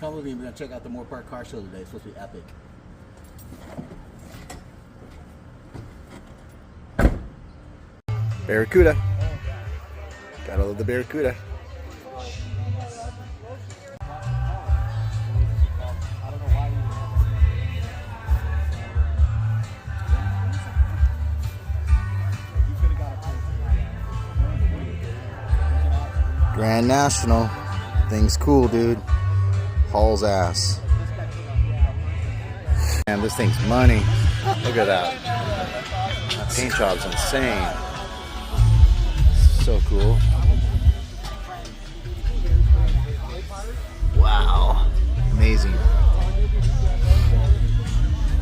Come with me. We're gonna check out the Moorpark car show today. It's supposed to be epic. Barracuda. Gotta love the Barracuda. Grand National. Thing's cool, dude. Hauls ass. Man, this thing's money. Look at that. That paint job's insane. So cool. Wow. Amazing.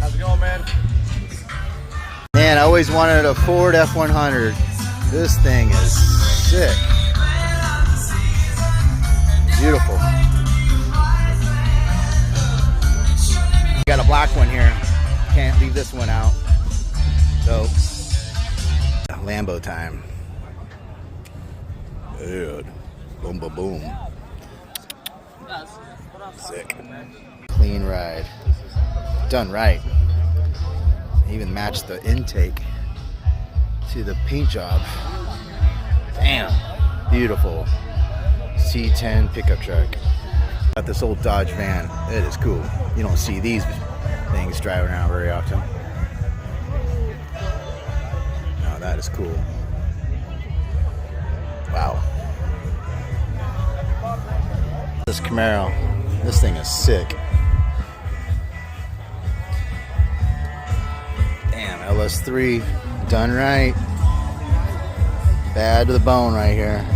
How's it going, man? Man, I always wanted a Ford F100. This thing is sick. Beautiful. Got a black one here. Can't leave this one out. So, Lambo time. Dude. Boom, boom, boom. Sick. Clean ride. Done right. Even matched the intake to the paint job. Damn. Beautiful. C10 pickup truck. Got this old Dodge van. It is cool. You don't see these things driving around very often. No, that is cool. Wow. This Camaro. This thing is sick. Damn, LS3. Done right. Bad to the bone right here.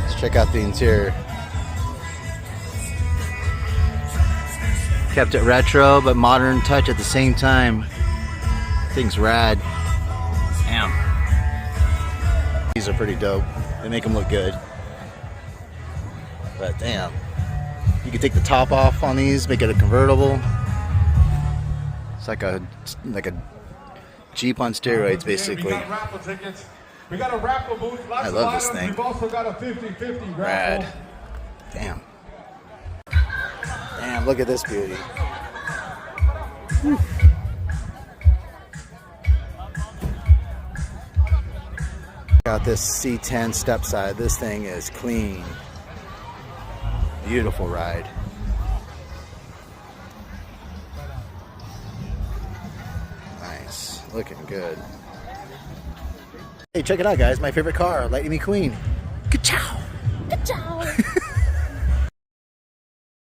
Let's check out the interior. Kept it retro, but modern touch at the same time. Thing's rad. Damn. These are pretty dope. They make them look good. But damn. You can take the top off on these, make it a convertible. It's like a Jeep on steroids, basically. We got a raffle booth. I love this thing. We've also got a 50-50 raffle. Rad. Damn. Damn, look at this beauty. Whew. Got this C10 step side. This thing is clean. Beautiful ride. Nice. Looking good. Hey, check it out, guys. My favorite car, Lightning McQueen. Ka-chow! Ka-chow!